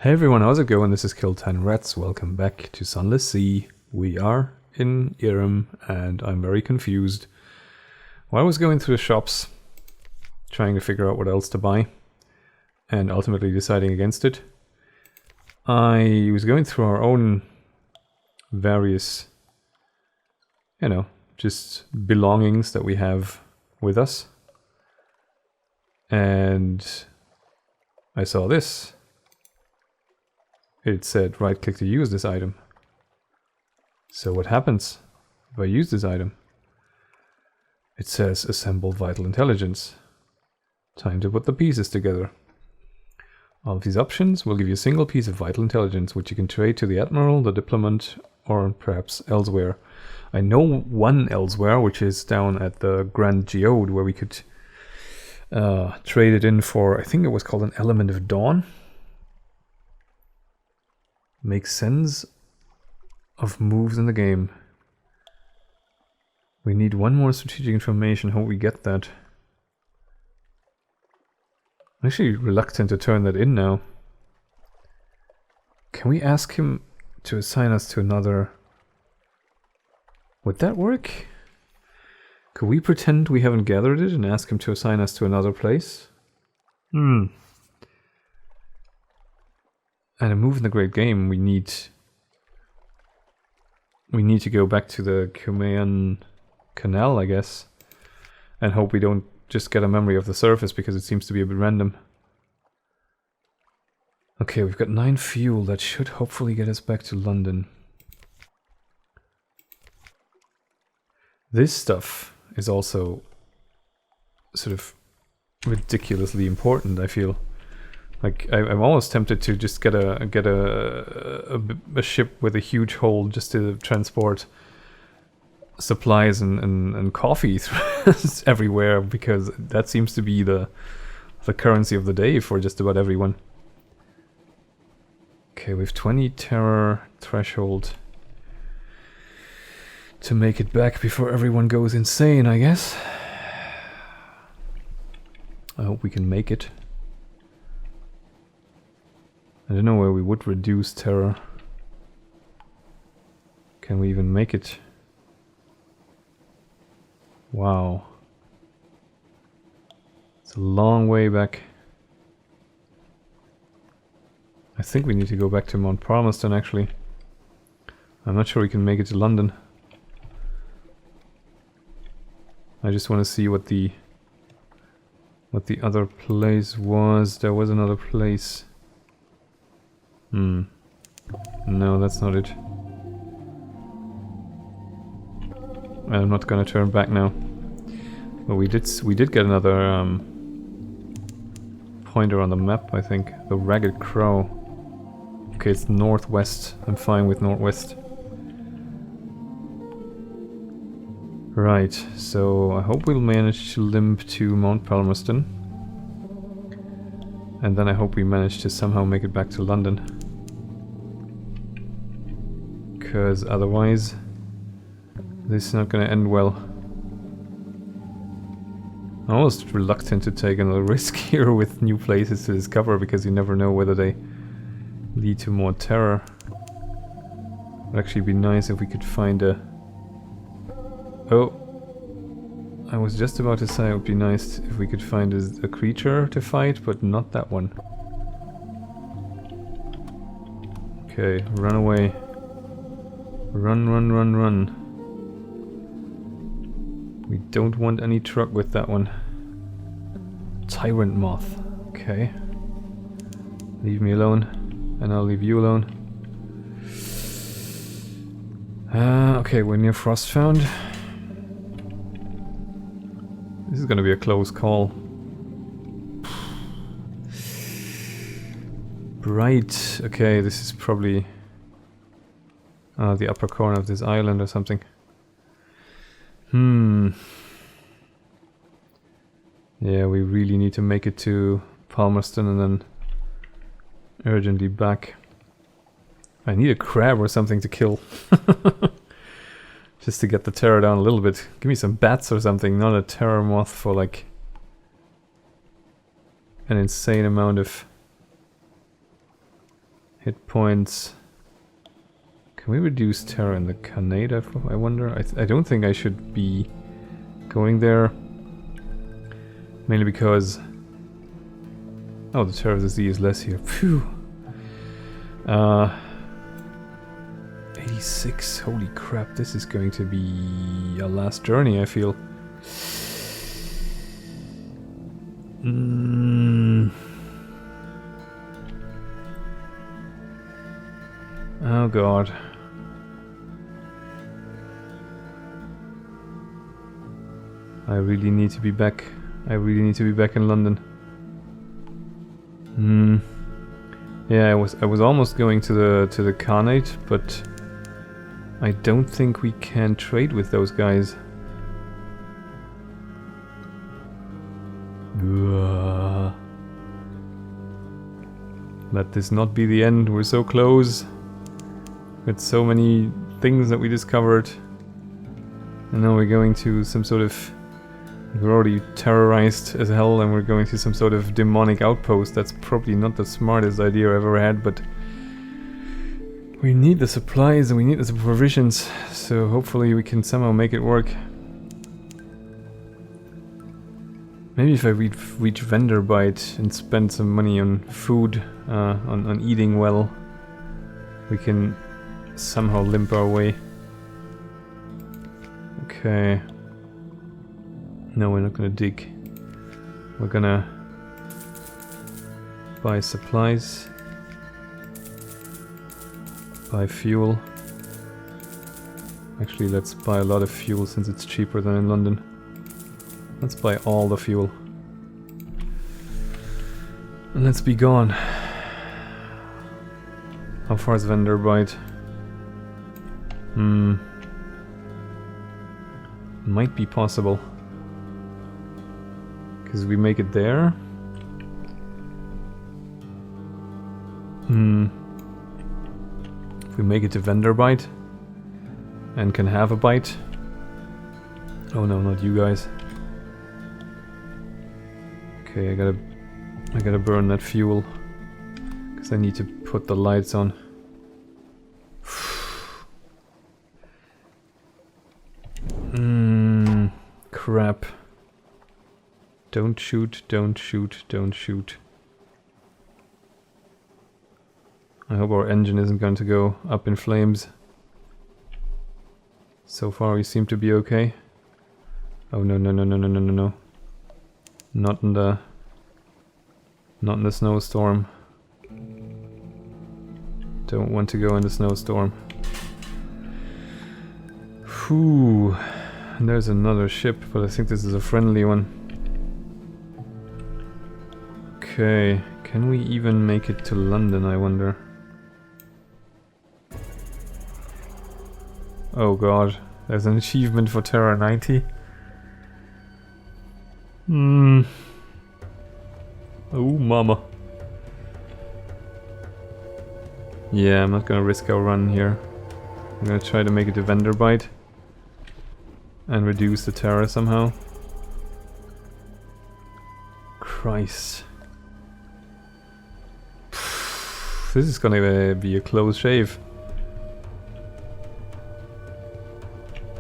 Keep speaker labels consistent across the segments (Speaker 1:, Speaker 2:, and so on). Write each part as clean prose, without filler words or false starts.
Speaker 1: Hey everyone, how's it going? This is Kill10Rats. Welcome back to Sunless Sea. We are in Irem and I'm very confused. While I was going through the shops, trying to figure out what else to buy, and ultimately deciding against it, I was going through our own various, just belongings that we have with us. And I saw this. It said right click to use this item. So what happens if I use this item? It says assemble vital intelligence. Time to put the pieces together. All of these options will give you a single piece of vital intelligence which you can trade to the Admiral, the Diplomat, or perhaps elsewhere. I know one elsewhere, which is down at the Grand Geode, where we could trade it in for, I think it was called an Element of Dawn. Makes sense of moves in the game. We need one more strategic information. Hope we get that. I'm actually reluctant to turn that in now. Can we ask him to assign us to another? Would that work? Could we pretend we haven't gathered it and ask him to assign us to another place? And a move in the Great Game, we need to go back to the Cumaean Canal, I guess, and hope we don't just get a memory of the surface because it seems to be a bit random. Okay, we've got 9 fuel. That should hopefully get us back to London. This stuff is also sort of ridiculously important, I feel. Like, I'm almost tempted to just get a ship with a huge hold just to transport supplies and coffee everywhere, because that seems to be the currency of the day for just about everyone. Okay, we have 20 terror threshold to make it back before everyone goes insane, I guess. I hope we can make it. I don't know where we would reduce terror. Can we even make it? Wow. It's a long way back. I think we need to go back to Mount Palmerston, actually. I'm not sure we can make it to London. I just want to see what the other place was. There was another place. No, that's not it. I'm not gonna turn back now. But we did get another pointer on the map, I think. The Ragged Crow. Okay, it's northwest. I'm fine with northwest. Right, so I hope we'll manage to limp to Mount Palmerston. And then I hope we manage to somehow make it back to London. Because otherwise, this is not going to end well. I'm almost reluctant to take another risk here with new places to discover, because you never know whether they lead to more terror. It would actually be nice if we could find a... Oh! I was just about to say it would be nice if we could find a creature to fight, but not that one. Okay, run away. Run, run, run, run. We don't want any truck with that one. Tyrant Moth. Okay. Leave me alone, and I'll leave you alone. Okay, we're near Frostfound. This is gonna be a close call. Right, okay, this is probably the upper corner of this island or something. Yeah, we really need to make it to Palmerston and then urgently back. I need a crab or something to kill. Just to get the terror down a little bit. Give me some bats or something, not a terror moth for like an insane amount of Hit points. Can we reduce terror in the Khanate, I wonder? I don't think I should be going there. Mainly because... Oh, the terror of the sea is less here. Phew! 86, holy crap, this is going to be our last journey, I feel. Oh god. I really need to be back. I really need to be back in London. Yeah, I was almost going to the Khanate, but I don't think we can trade with those guys. Let this not be the end. We're so close. With so many things that we discovered. And now we're going to some sort of... We're already terrorized as hell and we're going to some sort of demonic outpost. That's probably not the smartest idea I've ever had, but... We need the supplies and we need the provisions, so hopefully we can somehow make it work. Maybe if I reach vendor bite and spend some money on food, on eating well, we can somehow limp our way. Okay. No, we're not gonna dig. We're gonna buy supplies. Buy fuel. Actually, let's buy a lot of fuel since it's cheaper than in London. Let's buy all the fuel. And let's be gone. How far is vendor bite? Might be possible. Because we make it there. If we make it to vendor bite and can have a bite. Oh no, not you guys. Okay, I gotta burn that fuel because I need to put the lights on. Crap. Don't shoot, don't shoot, don't shoot. I hope our engine isn't going to go up in flames. So far we seem to be okay. Oh no no no no no no no no. Not in the snowstorm. Don't want to go in the snowstorm. Whew. And there's another ship, but I think this is a friendly one. Okay, can we even make it to London, I wonder? Oh god, there's an achievement for Terra 90. Oh mama. Yeah, I'm not gonna risk our run here. I'm gonna try to make it to vendor bite. And reduce the Terra somehow. Christ. This is gonna be a close shave.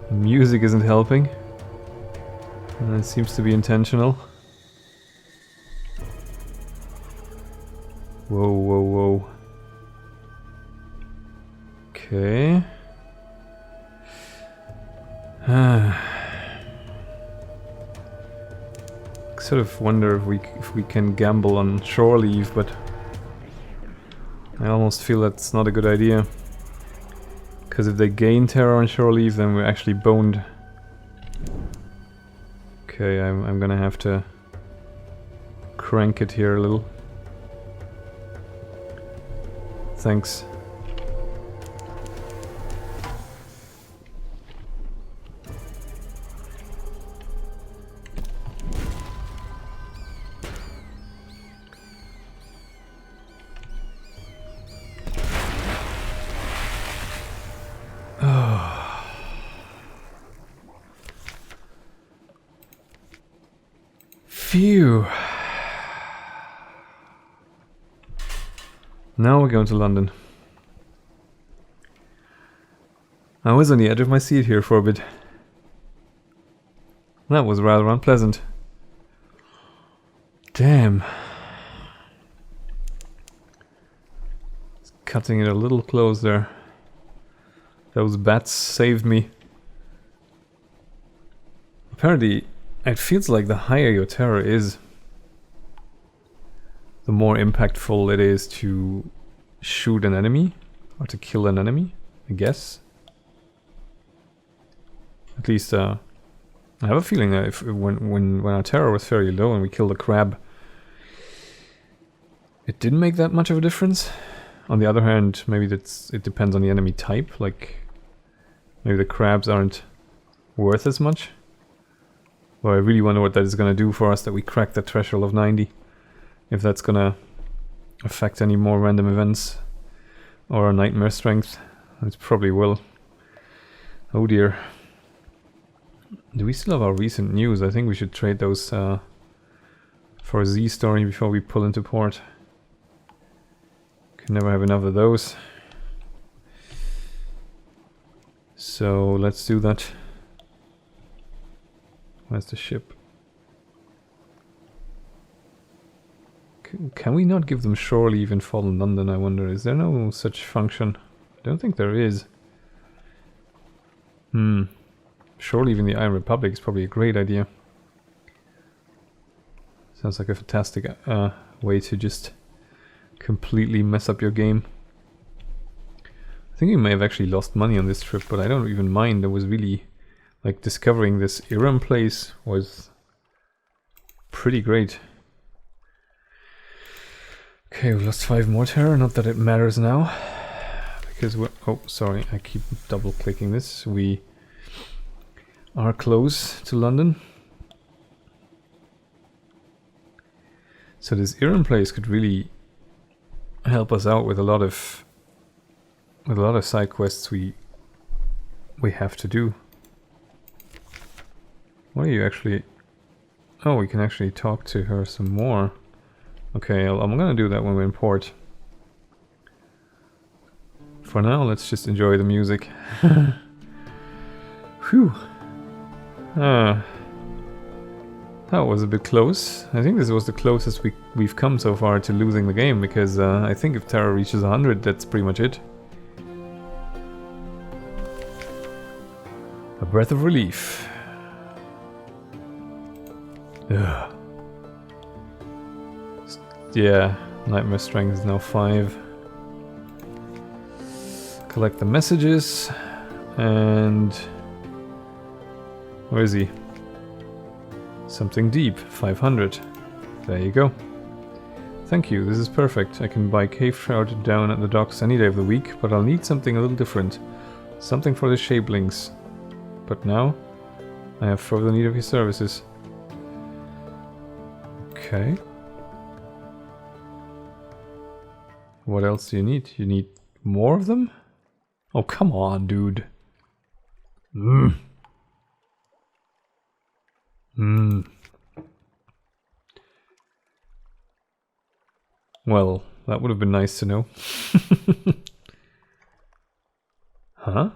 Speaker 1: The music isn't helping. And it seems to be intentional. Whoa, whoa, whoa. Okay. Sort of wonder if we can gamble on shore leave, but I almost feel that's not a good idea. Because if they gain terror on shore leave, then we're actually boned. Okay, I'm gonna have to crank it here a little. Thanks. Phew. Now we're going to London. I was on the edge of my seat here for a bit. That was rather unpleasant. Damn. It's cutting it a little close there. Those bats saved me. Apparently, it feels like the higher your terror is, the more impactful it is to shoot an enemy or to kill an enemy, I guess. At least I have a feeling that when our terror was fairly low and we killed a crab, it didn't make that much of a difference. On the other hand, maybe it depends on the enemy type. Like maybe the crabs aren't worth as much. Well, I really wonder what that is going to do for us, that we crack that threshold of 90. If that's going to affect any more random events or our nightmare strength. It probably will. Oh dear. Do we still have our recent news? I think we should trade those for a Z story before we pull into port. Can never have enough of those. So let's do that. Where's the ship? Can we not give them shore leave in fallen London, I wonder? Is there no such function? I don't think there is. Shore leave in the Iron Republic is probably a great idea. Sounds like a fantastic way to just completely mess up your game. I think we may have actually lost money on this trip, but I don't even mind. There was really... like, discovering this Iram place was pretty great. Okay, we lost 5 more terror, not that it matters now. Because we're... oh, sorry, I keep double clicking this. We are close to London. So this Iram place could really help us out with a lot of side quests we have to do. What are you actually... oh, we can actually talk to her some more. Okay, I'm gonna do that when we're in port. For now, let's just enjoy the music. Whew. That was a bit close. I think this was the closest we've come so far to losing the game, because I think if terror reaches 100, that's pretty much it. A breath of relief. Ugh. Yeah, nightmare strength is now 5. Collect the messages, and where is he? Something deep, 500. There you go. Thank you, this is perfect. I can buy cave trout down at the docks any day of the week, but I'll need something a little different. Something for the shapelings. But now, I have further need of your services. Okay. What else do you need? You need more of them? Oh, come on, dude. Well, that would have been nice to know. Huh?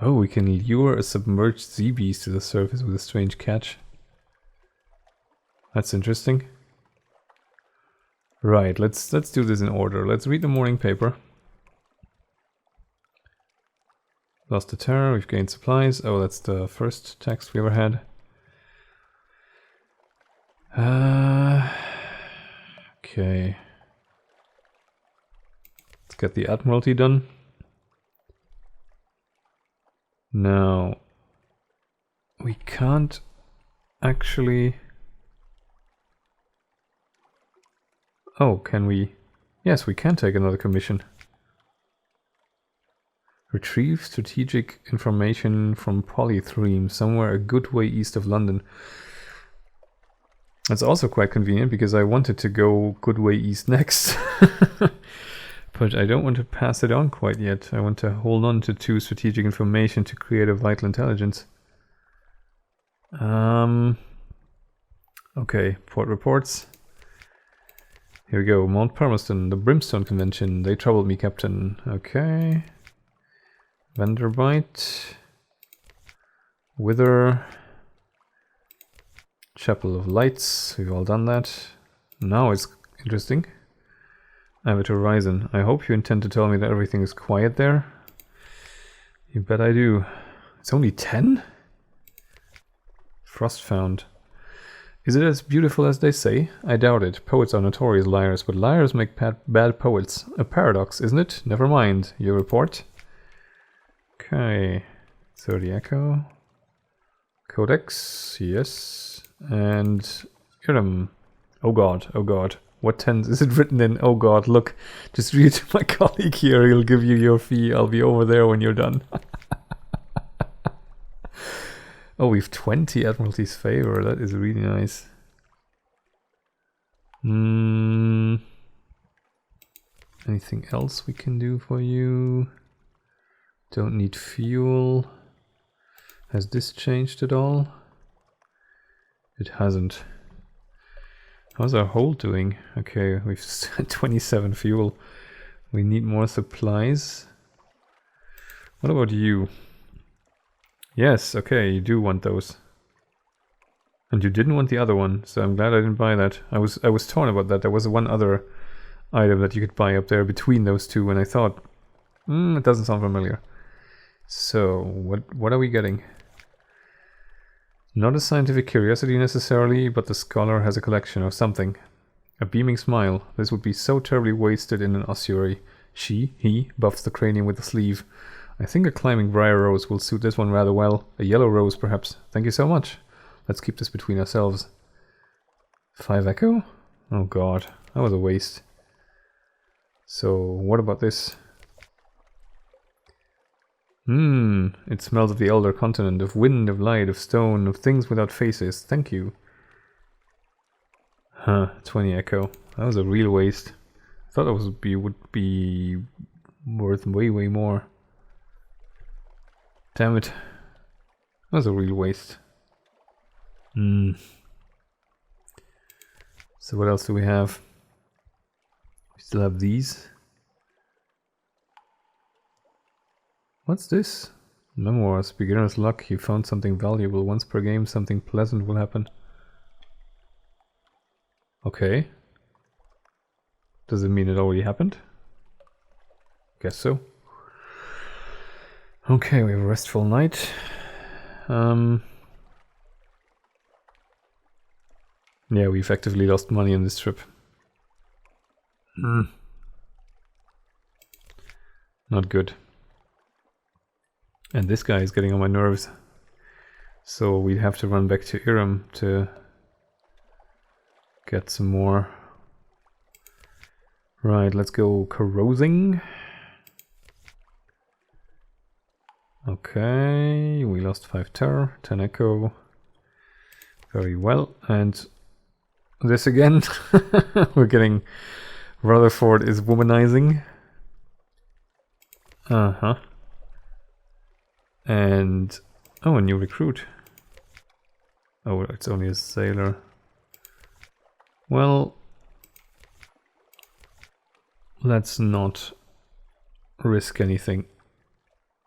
Speaker 1: Oh, we can lure a submerged sea beast to the surface with a strange catch. That's interesting. Right, let's do this in order. Let's read the morning paper. Lost the terror, we've gained supplies. Oh, that's the first text we ever had. Okay. Let's get the Admiralty done. Now, we can't actually... oh, can we? Yes, we can take another commission. Retrieve strategic information from Polythreme, somewhere a good way east of London. That's also quite convenient, because I wanted to go good way east next. But I don't want to pass it on quite yet. I want to hold on to 2 strategic information to create a vital intelligence. Okay, port reports. Here we go. Mount Palmerston, the Brimstone Convention. They troubled me, Captain. Okay. Vanderbite. Wither. Chapel of Lights. We've all done that. Now it's interesting. Avid Horizon. I hope you intend to tell me that everything is quiet there. You bet I do. It's only 10? Frost found. Is it as beautiful as they say? I doubt it. Poets are notorious liars, but liars make bad poets. A paradox, isn't it? Never mind. Your report? Okay. 30 Echo. Codex. Yes. And Irem. Oh god. Oh god. What tense is it written in? Oh god, look. Just read to my colleague here. He'll give you your fee. I'll be over there when you're done. Oh, we've 20 Admiralty's favor. That is really nice. Anything else we can do for you? Don't need fuel. Has this changed at all? It hasn't. How's our hold doing? Okay, we've 27 fuel. We need more supplies. What about you? Yes, okay, you do want those. And you didn't want the other one, so I'm glad I didn't buy that. I was torn about that. There was one other item that you could buy up there between those two, and I thought, it doesn't sound familiar. So, what are we getting? Not a scientific curiosity necessarily, but the scholar has a collection of something. A beaming smile. This would be so terribly wasted in an ossuary. He buffs the cranium with a sleeve. I think a climbing briar rose will suit this one rather well. A yellow rose, perhaps. Thank you so much. Let's keep this between ourselves. 5 Echo? Oh god, that was a waste. So, what about this? It smells of the elder continent, of wind, of light, of stone, of things without faces. Thank you. 20 Echo. That was a real waste. I thought that would be worth way more. Damn it. That was a real waste. So what else do we have? We still have these. What's this? Memoirs. Beginner's luck. You found something valuable. Once per game, something pleasant will happen. Okay. Does it mean it already happened? Guess so. Okay, we have a restful night. Yeah, we effectively lost money on this trip. Not good. And this guy is getting on my nerves. So we have to run back to Irem to get some more. Right, let's go corrosing. Okay, we lost 5 terror, 10 echo. Very well, and this again. We're getting... Rutherford is womanizing. And... oh, a new recruit. Oh, it's only a sailor. Well... let's not risk anything.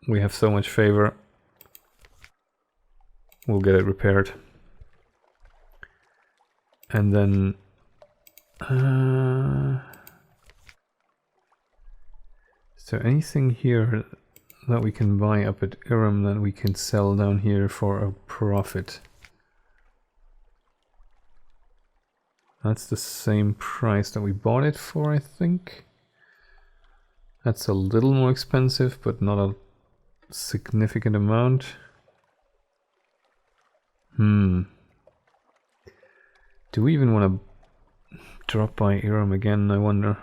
Speaker 1: We have so much favor. We'll get it repaired. And then... is there anything here that we can buy up at Irem that we can sell down here for a profit? That's the same price that we bought it for, I think. That's a little more expensive, but not a significant amount. Do we even want to drop by Irem again, I wonder?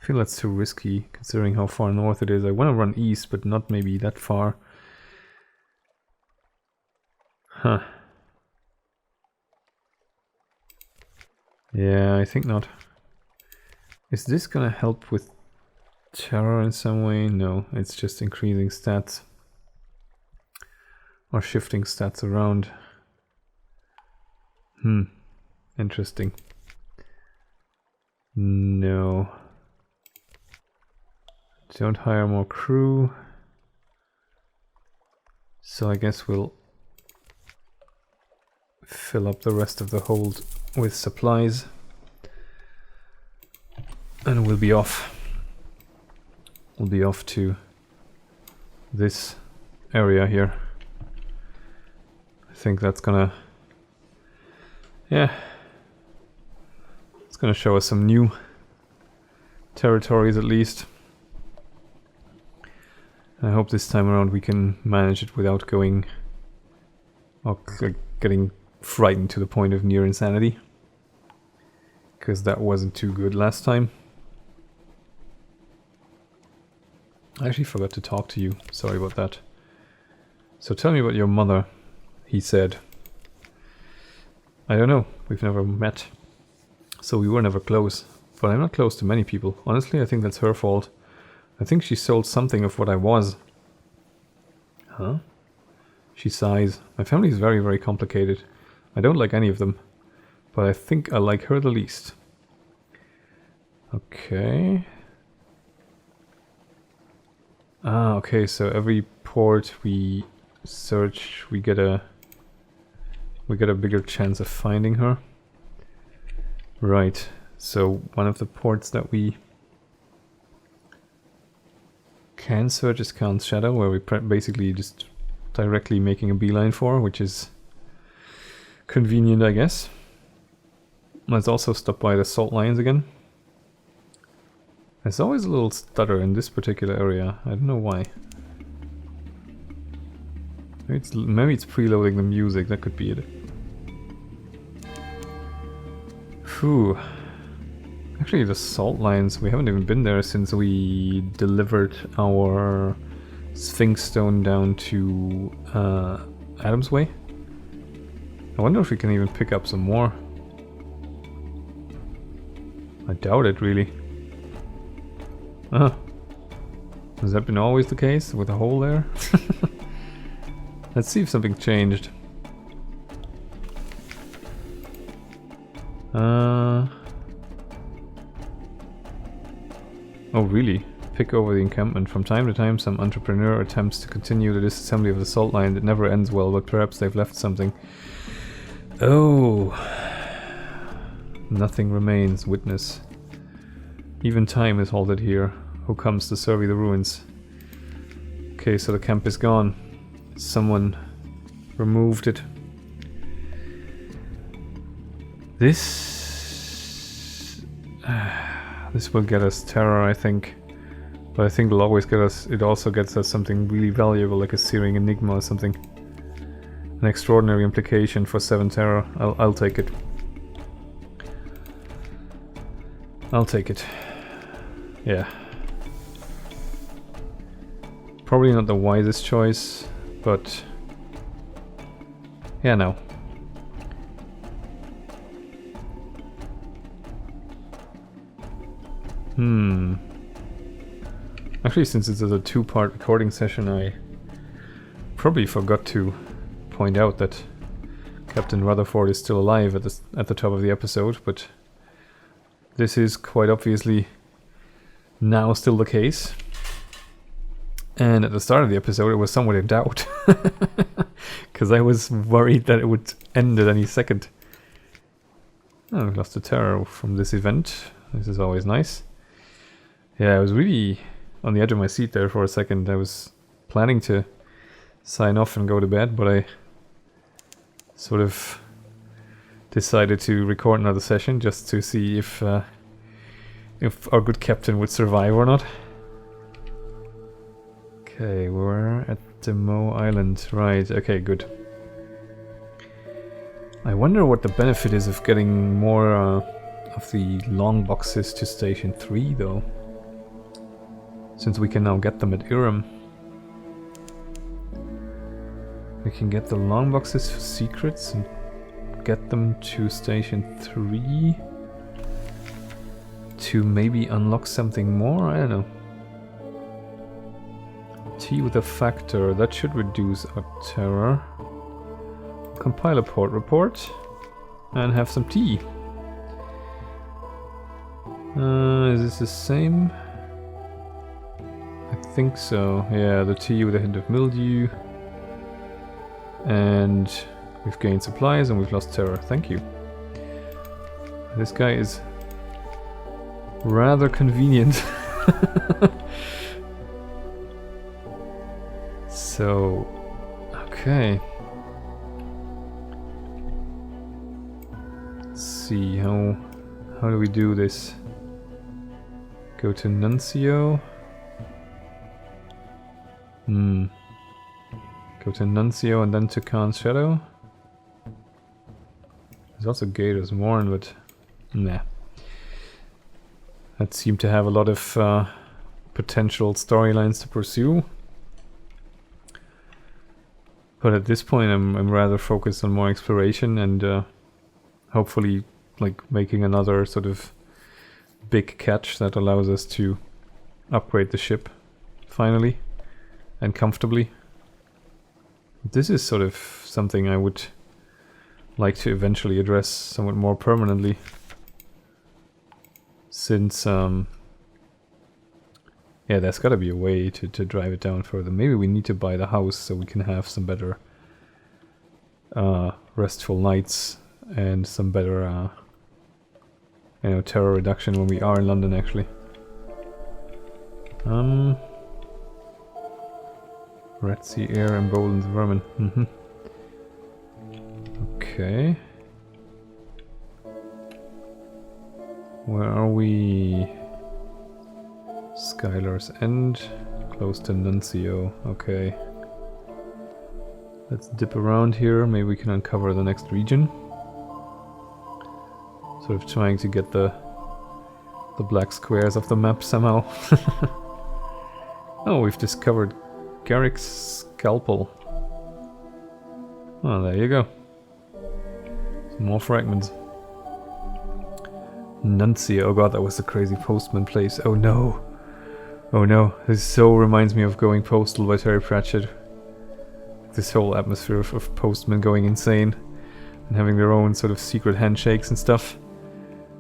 Speaker 1: I feel that's too risky, considering how far north it is. I want to run east, but not maybe that far. Yeah, I think not. Is this gonna help with terror in some way? No, it's just increasing stats. Or shifting stats around. Interesting. No. Don't hire more crew. So I guess we'll fill up the rest of the hold with supplies. And we'll be off. We'll be off to this area here. I think that's gonna... yeah. It's gonna show us some new territories at least. I hope this time around we can manage it without going... or getting frightened to the point of near insanity. Because that wasn't too good last time. I actually forgot to talk to you. Sorry about that. So tell me about your mother, he said. I don't know. We've never met. So we were never close. But I'm not close to many people. Honestly, I think that's her fault. I think she sold something of what I was. Huh? She sighs. My family is very, very complicated. I don't like any of them. But I think I like her the least. Okay. Ah, okay, so every port we search, we get a bigger chance of finding her. Right, so one of the ports that we can search is Khan's Shadow, where we basically just directly making a beeline for, which is convenient, I guess. Let's also stop by the salt lions again. There's always a little stutter in this particular area. I don't know why. Maybe it's preloading the music. That could be it. Phew. Actually, the salt lions, we haven't even been there since we delivered our Sphinx stone down to Adam's Way. I wonder if we can even pick up some more. I doubt it, really. Has that been always the case with a hole there? Let's see if something changed. Oh really? Pick over the encampment. From time to time some entrepreneur attempts to continue the disassembly of the salt line. It never ends well, but perhaps they've left something. Oh. Nothing remains. Witness. Even time is halted here. Who comes to survey the ruins? Okay, so the camp is gone. Someone removed it. This will get us terror, I think. But I think it'll always get us. It also gets us something really valuable, like a searing enigma or something. An extraordinary implication for 7 terror. I'll take it. I'll take it. Yeah. Probably not the wisest choice, but yeah, no. Actually, since it's a 2-part recording session, I probably forgot to point out that Captain Rutherford is still alive at the top of the episode, but this is quite obviously now still the case. And at the start of the episode it was somewhat in doubt. Because I was worried that it would end at any second. Oh, we lost a terror from this event. This is always nice. Yeah, I was really on the edge of my seat there for a second. I was planning to sign off and go to bed, but I sort of decided to record another session just to see if our good captain would survive or not. Okay, we're at Demo Island. Right, okay, good. I wonder what the benefit is of getting more of the long boxes to Station 3, though. Since we can now get them at Iram. We can get the long boxes for secrets and get them to Station 3 to maybe unlock something more? I don't know. Tea with a factor, that should reduce our terror. Compile a port report and have some tea. Is this the same? I think so. Yeah, the tea with a hint of mildew. And we've gained supplies and we've lost terror. Thank you. This guy is rather convenient. So, okay. Let's see, how do we do this? Go to Nuncio. Go to Nuncio and then to Khan's Shadow. There's also Gator's Mourn, but nah. That seemed to have a lot of potential storylines to pursue. But at this point I'm rather focused on more exploration and hopefully like making another sort of big catch that allows us to upgrade the ship finally and comfortably. This is sort of something I would like to eventually address somewhat more permanently, since yeah, there's gotta be a way to drive it down further. Maybe we need to buy the house so we can have some better restful nights and some better you know, terror reduction when we are in London actually. Red Sea Air emboldens vermin. Okay. Where are we? Skylar's End, close to Nuncio. Okay. Let's dip around here. Maybe we can uncover the next region. Sort of trying to get the black squares of the map somehow. Oh, we've discovered Garrick's Scalpel. Oh, there you go. Some more fragments. Nuncio. Oh god, that was the crazy postman place. Oh no. Oh no. This so reminds me of Going Postal by Terry Pratchett. This whole atmosphere of postmen going insane and having their own sort of secret handshakes and stuff.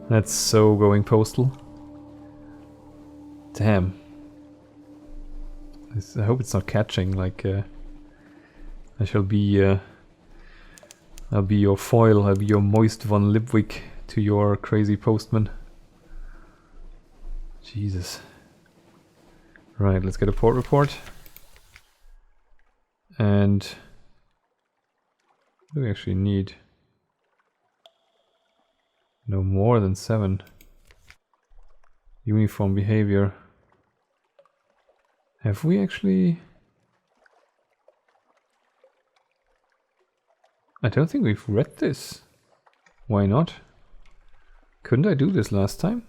Speaker 1: That's so Going Postal. Damn. I hope it's not catching, like, I shall be, I'll be your foil, I'll be your Moist von Lipwick to your crazy postman. Jesus. Right, let's get a port report. And what do we actually need? No more than 7. Uniform behavior. Have we actually... I don't think we've read this. Why not? Couldn't I do this last time?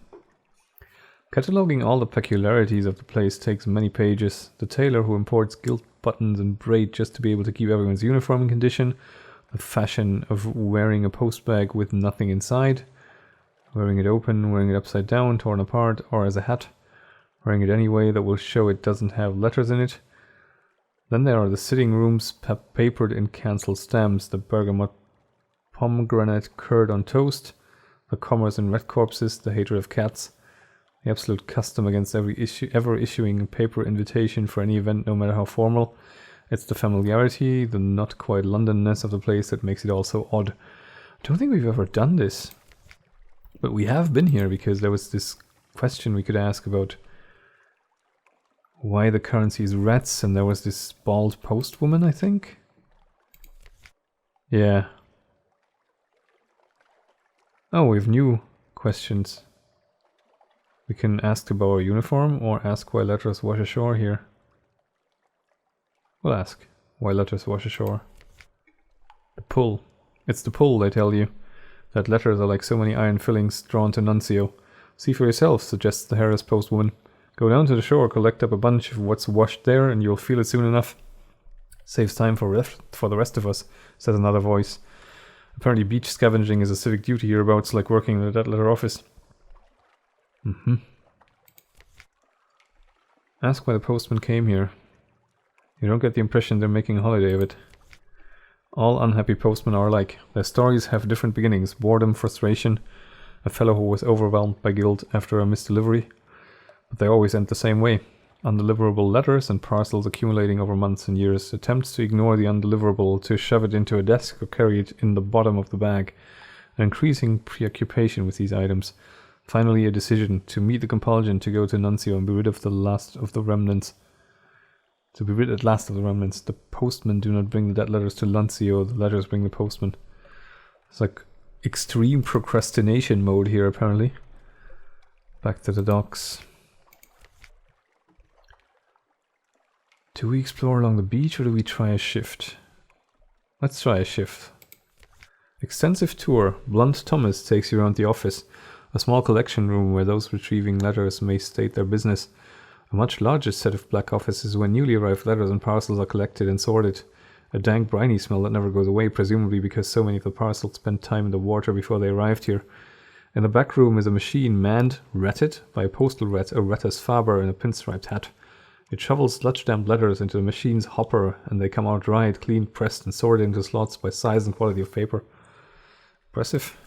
Speaker 1: Cataloging all the peculiarities of the place takes many pages. The tailor who imports gilt buttons and braid just to be able to keep everyone's uniform in condition. The fashion of wearing a postbag with nothing inside. Wearing it open, wearing it upside down, torn apart, or as a hat. Wearing it anyway that will show it doesn't have letters in it. Then there are the sitting rooms papered in cancelled stamps, the bergamot pomegranate curd on toast, the commerce in red corpses, the hatred of cats, the absolute custom against ever issuing a paper invitation for any event, no matter how formal. It's the familiarity, the not quite Londonness of the place that makes it all so odd. I don't think we've ever done this. But we have been here because there was this question we could ask about why the currency is rats, and there was this bald postwoman, I think? Yeah. Oh, we have new questions. We can ask to borrow a uniform, or ask why letters wash ashore here. We'll ask why letters wash ashore. The pull. It's the pull, they tell you. That letters are like so many iron fillings drawn to Nuncio. See for yourself, suggests the harassed postwoman. Go down to the shore, collect up a bunch of what's washed there, and you'll feel it soon enough. Saves time for the rest of us, says another voice. Apparently beach scavenging is a civic duty hereabouts, like working in the dead letter office. Ask why the postman came here. You don't get the impression they're making a holiday of it. All unhappy postmen are alike. Their stories have different beginnings, boredom, frustration, a fellow who was overwhelmed by guilt after a misdelivery. But they always end the same way. Undeliverable letters and parcels accumulating over months and years. Attempts to ignore the undeliverable, to shove it into a desk or carry it in the bottom of the bag. An increasing preoccupation with these items. Finally, a decision to meet the compulsion to go to Nuncio and be rid of the last of the remnants. To be rid at last of the remnants. The postmen do not bring the dead letters to Nuncio, the letters bring the postman. It's like extreme procrastination mode here, apparently. Back to the docks. Do we explore along the beach or do we try a shift? Let's try a shift. Extensive tour. Blunt Thomas takes you around the office. A small collection room where those retrieving letters may state their business. A much larger set of black offices where newly arrived letters and parcels are collected and sorted. A dank, briny smell that never goes away, presumably because so many of the parcels spent time in the water before they arrived here. In the back room is a machine manned, ratted, by a postal rat, a Retter's Faber in a pinstriped hat. It shovels sludge-damped letters into the machine's hopper, and they come out dried, cleaned, pressed, and sorted into slots by size and quality of paper. Impressive.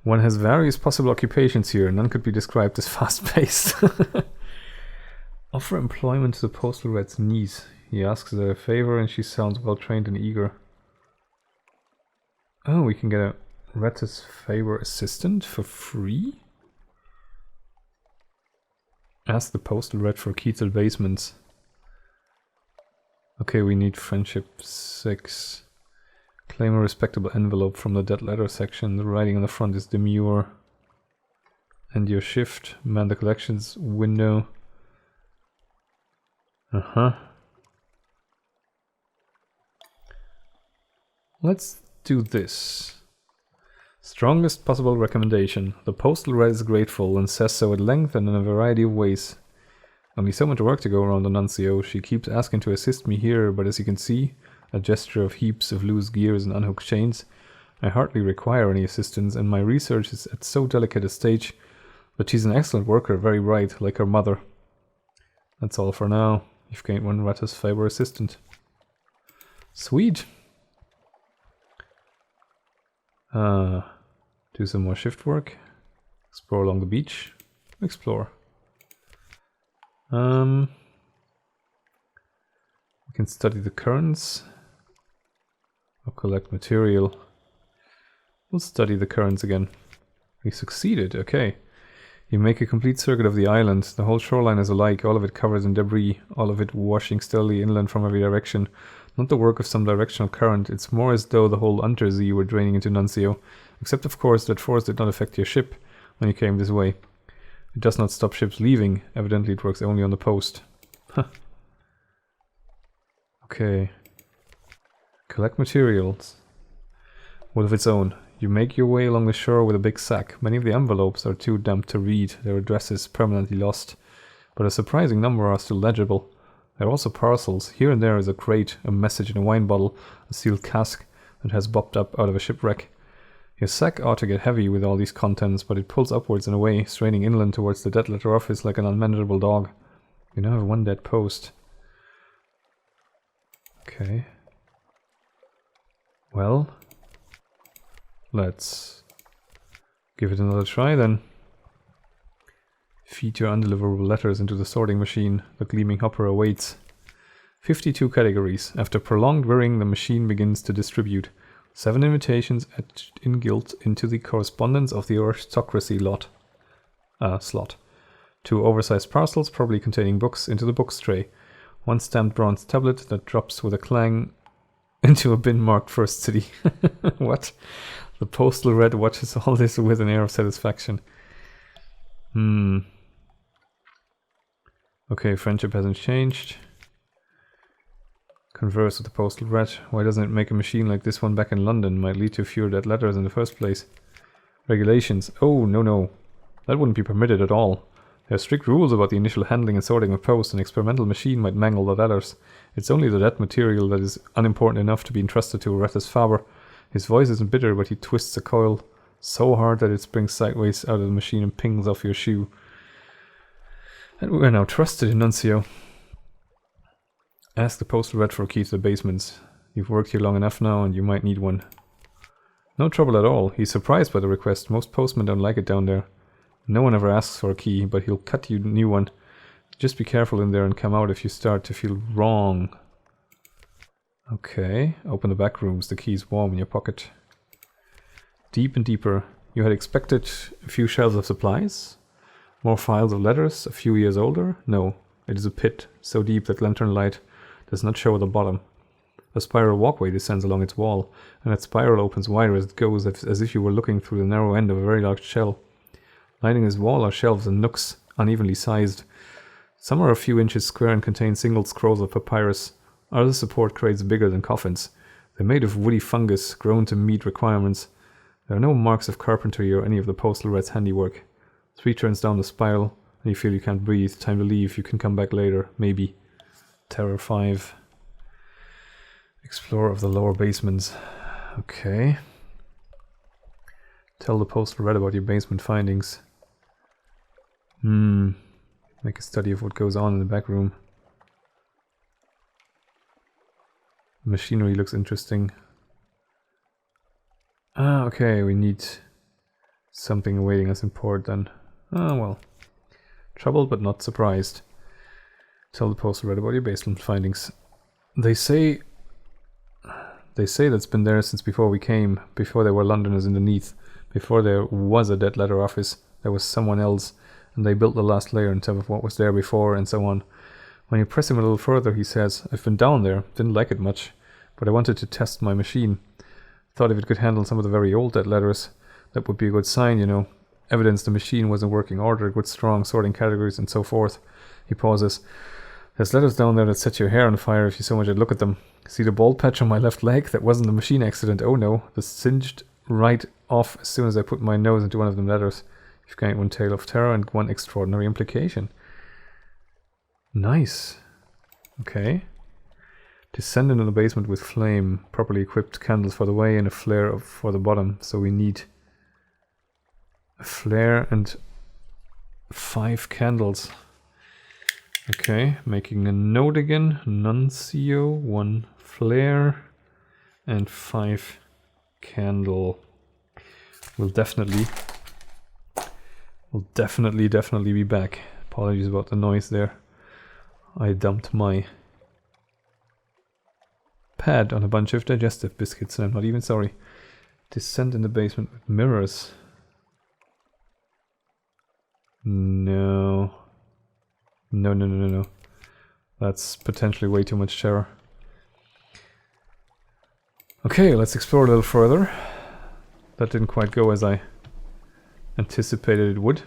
Speaker 1: One has various possible occupations here, none could be described as fast-paced. Offer employment to the postal rat's niece. He asks her a favor and she sounds well-trained and eager. Oh, we can get a Retter's Faber assistant for free? Ask the postal rat for key to the basements. Okay, we need friendship 6. Claim a respectable envelope from the dead letter section. The writing on the front is demure. End your shift. Man the collections window. Let's do this. Strongest possible recommendation. The postal rat is grateful and says so at length and in a variety of ways. Only so much work to go around the Nuncio. She keeps asking to assist me here, but as you can see, a gesture of heaps of loose gears and unhooked chains, I hardly require any assistance, and my research is at so delicate a stage, but she's an excellent worker, very bright, like her mother. That's all for now. You've gained one Retter's Faber assistant. Sweet! Do some more shift work. Explore along the beach. Explore. We can study the currents. Or collect material. We'll study the currents again. We succeeded, okay. You make a complete circuit of the island. The whole shoreline is alike, all of it covered in debris, all of it washing steadily inland from every direction. Not the work of some directional current, it's more as though the whole Untersee were draining into Nuncio. Except of course that force did not affect your ship when you came this way. It does not stop ships leaving, evidently it works only on the post. Huh. Okay. Collect materials. What of its own? You make your way along the shore with a big sack. Many of the envelopes are too damp to read, their addresses permanently lost. But a surprising number are still legible. There are also parcels. Here and there is a crate, a message in a wine bottle, a sealed cask that has bobbed up out of a shipwreck. Your sack ought to get heavy with all these contents, but it pulls upwards and away, straining inland towards the dead letter office like an unmanageable dog. You now have one dead post. Okay. Well, let's give it another try then. Feed your undeliverable letters into the sorting machine. The gleaming hopper awaits. 52 categories. After prolonged whirring, the machine begins to distribute. 7 invitations etched in gilt into the correspondence of the aristocracy slot. 2 oversized parcels, probably containing books, into the books tray. 1 stamped bronze tablet that drops with a clang into a bin marked First City. What? The postal rat watches all this with an air of satisfaction. Okay, friendship hasn't changed. Converse with the postal rat. Why doesn't it make a machine like this one back in London? Might lead to fewer dead letters in the first place. Regulations. Oh, no. That wouldn't be permitted at all. There are strict rules about the initial handling and sorting of post. An experimental machine might mangle the letters. It's only the dead material that is unimportant enough to be entrusted to Retter's Faber. His voice isn't bitter, but he twists a coil so hard that it springs sideways out of the machine and pings off your shoe. And we're now trusted in Nuncio. Ask the postal rat for a key to the basements. You've worked here long enough now and you might need one. No trouble at all. He's surprised by the request. Most postmen don't like it down there. No one ever asks for a key, but he'll cut you a new one. Just be careful in there and come out if you start to feel wrong. Okay, open the back rooms. The key's warm in your pocket. Deep and deeper. You had expected a few shelves of supplies? More files of letters, a few years older? No, it is a pit, so deep that lantern light does not show the bottom. A spiral walkway descends along its wall, and that spiral opens wider as it goes, as if you were looking through the narrow end of a very large shell. Lining this wall are shelves and nooks, unevenly sized. Some are a few inches square and contain single scrolls of papyrus. Others support crates bigger than coffins. They're made of woody fungus, grown to meet requirements. There are no marks of carpentry or any of the postal rat's handiwork. 3 turns down the spiral, and you feel you can't breathe. Time to leave. You can come back later. Maybe. Terror 5. Explorer of the lower basements. Okay. Tell the postal rat about your basement findings. Make a study of what goes on in the back room. Machinery looks interesting. Ah, okay, we need something awaiting us in port then. Ah, well. Troubled but not surprised. Tell the postal rat about your basement findings. They say that's been there since before we came, before there were Londoners underneath, before there was a dead letter office, there was someone else, and they built the last layer on top of what was there before, and so on. When you press him a little further, he says, I've been down there, didn't like it much, but I wanted to test my machine. Thought if it could handle some of the very old dead letters, that would be a good sign, you know. Evidence the machine was in working order, good strong sorting categories, and so forth. He pauses. There's letters down there that set your hair on fire if you so much as look at them. See the bald patch on my left leg? That wasn't a machine accident. Oh no, the singed right off as soon as I put my nose into one of them letters. You've got one tale of terror and one extraordinary implication. Nice. Okay. Descend into the basement with flame. Properly equipped candles for the way and a flare for the bottom. So we need a flare and 5 candles. Okay, making a note again. Nuncio, 1 flare, and 5 candle. We'll definitely be back. Apologies about the noise there. I dumped my pad on a bunch of digestive biscuits and I'm not even sorry. Descend in the basement with mirrors. No. No. That's potentially way too much terror. Okay, let's explore a little further. That didn't quite go as I anticipated it would.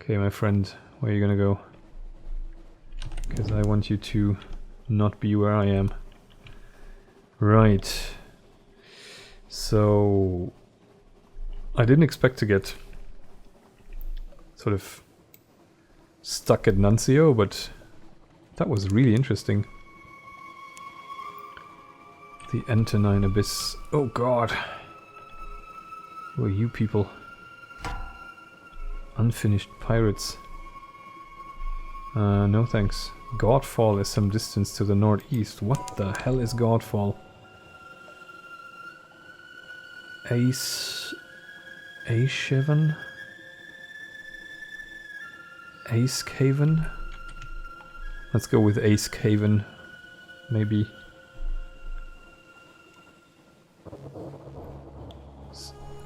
Speaker 1: Okay, my friend, where are you gonna go? Because I want you to not be where I am. Right. So I didn't expect to get sort of stuck at Nuncio, but that was really interesting. The Antonine Abyss. Oh god. Who are you people? Unfinished pirates. No thanks. Godfall is some distance to the northeast. What the hell is Godfall? Ace-Haven? Ace-Haven? Let's go with Ace-Haven. Maybe.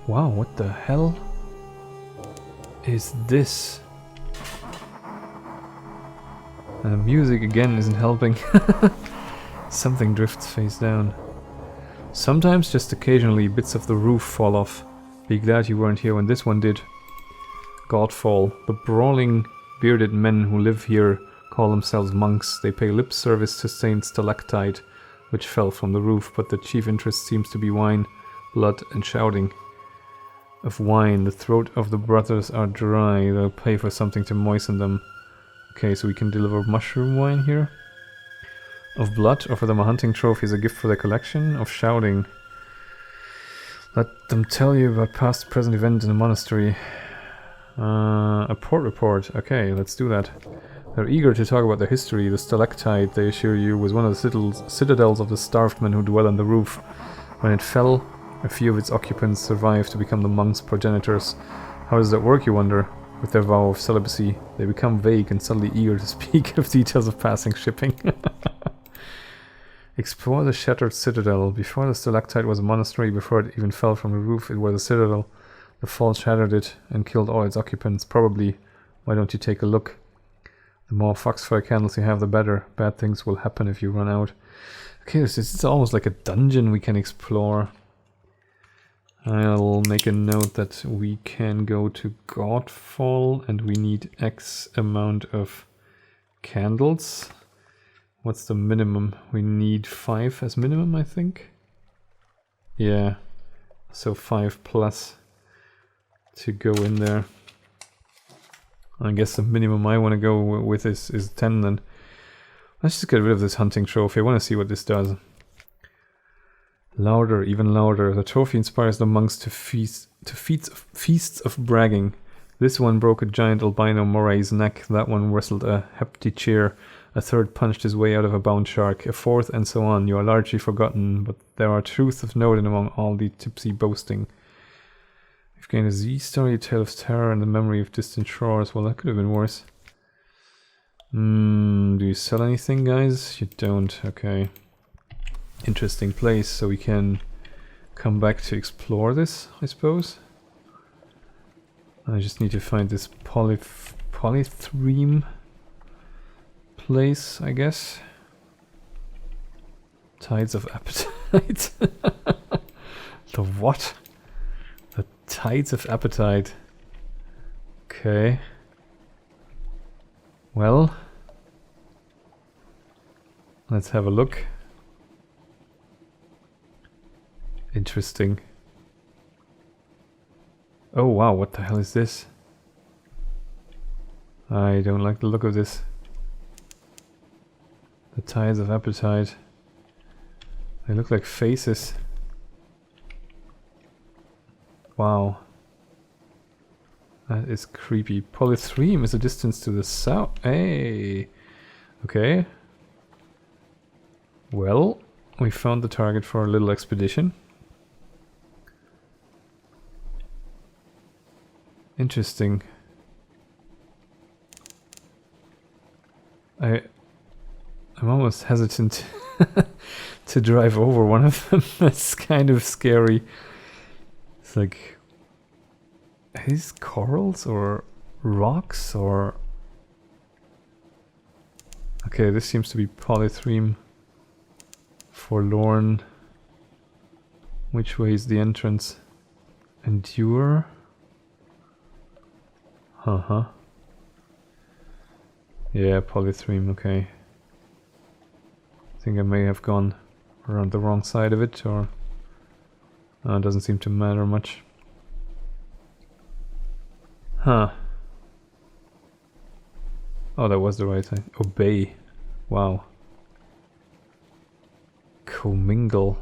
Speaker 1: Wow, what the hell is this? And the music again isn't helping. Something drifts face down. Sometimes, just occasionally, bits of the roof fall off. Be glad you weren't here when this one did. Godfall. The brawling, bearded men who live here call themselves monks. They pay lip service to Saint Stalactite, which fell from the roof, but the chief interest seems to be wine, blood, and shouting. Of wine, the throat of the brothers are dry. They'll pay for something to moisten them. Okay, so we can deliver mushroom wine here. Of blood, offer them a hunting trophy as a gift for their collection. Of shouting, let them tell you about past present events in the monastery. A port report. Okay, let's do that. They're eager to talk about their history. The stalactite, they assure you, was one of the citadels of the starved men who dwell on the roof. When it fell, a few of its occupants survived to become the monks' progenitors. How does that work, you wonder? With their vow of celibacy, they become vague and suddenly eager to speak of details of passing shipping. Explore the shattered citadel. Before the stalactite was a monastery, before it even fell from the roof, it was a citadel. The fall shattered it and killed all its occupants, probably. Why don't you take a look? The more foxfire candles you have, the better. Bad things will happen if you run out. Okay, this is almost like a dungeon we can explore. I'll make a note that we can go to Godfall and we need X amount of candles. What's the minimum? We need 5 as minimum, I think. Yeah, so 5 plus to go in there. I guess the minimum I want to go with is 10 then. Let's just get rid of this hunting trophy. I want to see what this does. Louder, even louder. The trophy inspires the monks to feasts of bragging. This one broke a giant albino moray's neck. That one wrestled a hepty A third punched his way out of a bound shark. A fourth, and so on. You are largely forgotten, but there are truths of note in among all the tipsy boasting. You've gained a Z-story, a tale of terror, and the memory of distant shores. Well, that could have been worse. Do you sell anything, guys? You don't. Okay. Interesting place, so we can come back to explore this, I suppose. I just need to find this polythreme place, I guess. Tides of appetite. The what? The tides of appetite. Okay. Well, let's have a look. Interesting. Oh wow, what the hell is this? I don't like the look of this. The tides of appetite. They look like faces. Wow. That is creepy. Polythreme is a distance to the south. Hey! Okay. Well, we found the target for a little expedition. Interesting. I'm almost hesitant to drive over one of them. That's kind of scary. It's like, are these corals or rocks or... Okay, this seems to be polythreme. Forlorn. Which way is the entrance? Endure? Uh-huh. Yeah, polythreme, okay. I think I may have gone around the wrong side of it, or... it doesn't seem to matter much. Huh. Oh, that was the right thing. Obey. Wow. Commingle.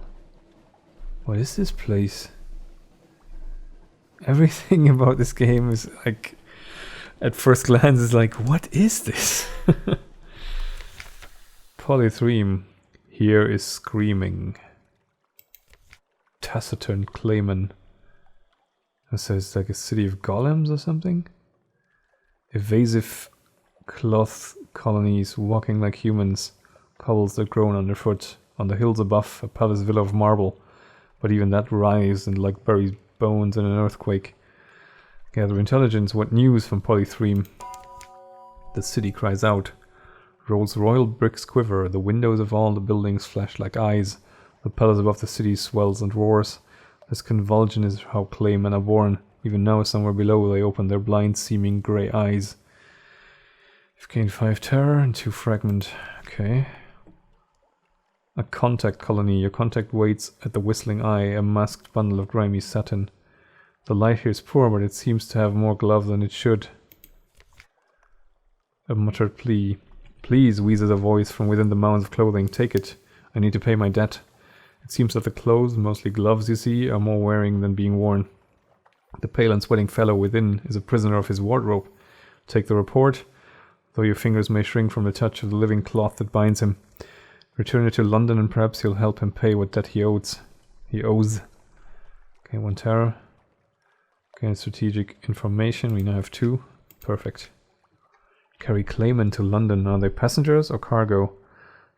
Speaker 1: What is this place? Everything about this game is like... At first glance is like, what is this? Polythreme. Here is screaming. Taciturn Clayman. So it's like a city of golems or something? Evasive cloth colonies walking like humans. Cobbles that grown underfoot. On the hills above, a palace villa of marble. But even that writhes and like buries bones in an earthquake. Gather intelligence. What news from Polythreme? The city cries out. Rolls royal bricks quiver. The windows of all the buildings flash like eyes. The palace above the city swells and roars. This convulsion is how Claymen are born. Even now, somewhere below, they open their blind, seeming grey eyes. You've gained 5 terror and 2 fragment. Okay. A contact colony. Your contact waits at the whistling eye, a masked bundle of grimy satin. The light here is poor, but it seems to have more glove than it should. A muttered plea. Please, wheezes a voice from within the mounds of clothing. Take it. I need to pay my debt. It seems that the clothes, mostly gloves you see, are more wearing than being worn. The pale and sweating fellow within is a prisoner of his wardrobe. Take the report. though your fingers may shrink from the touch of the living cloth that binds him. Return it to London and perhaps you'll help him pay what debt he owes. Okay, 1 terror. Okay, strategic information. We now have 2. Perfect. Carry claimant to London. Are they passengers or cargo?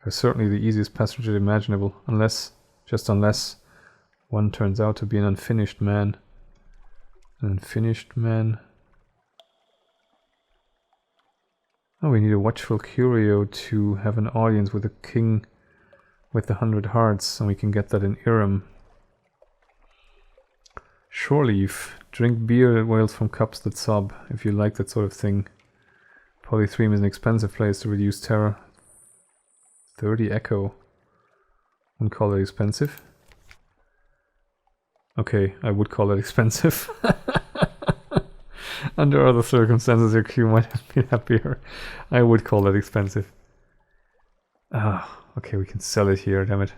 Speaker 1: They're certainly the easiest passenger imaginable. Unless one turns out to be an unfinished man. An unfinished man. Oh, we need a watchful curio to have an audience with the king with the 100 hearts, and we can get that in Irem. Shore leaf. Drink beer that wails from cups that sob, if you like that sort of thing. Polythreme is an expensive place to reduce terror. 30 echo. Wouldn't call it expensive. Okay, I would call it expensive. Under other circumstances, your queue might have been happier. I would call it expensive. Ah, okay, we can sell it here, damn it.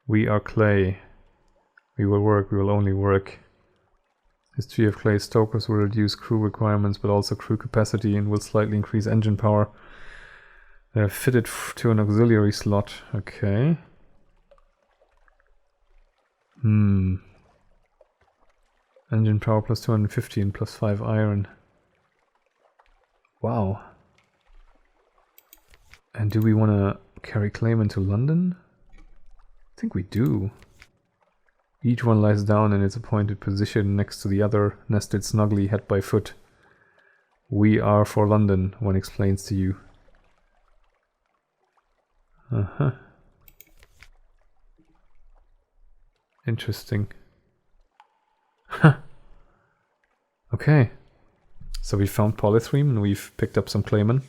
Speaker 1: We are clay. We will work, we will only work. History of clay stokers will reduce crew requirements, but also crew capacity, and will slightly increase engine power. They're fitted to an auxiliary slot. Okay. Engine power plus 250 and plus 5 iron. Wow. And do we want to carry claimant to London? I think we do. Each one lies down in its appointed position next to the other, nested snugly head by foot. We are for London, one explains to you. Interesting. Okay. So we found Polythreme and we've picked up some Clayman.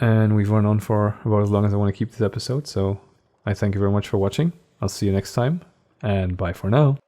Speaker 1: And we've run on for about as long as I want to keep this episode, so I thank you very much for watching. I'll see you next time, and bye for now.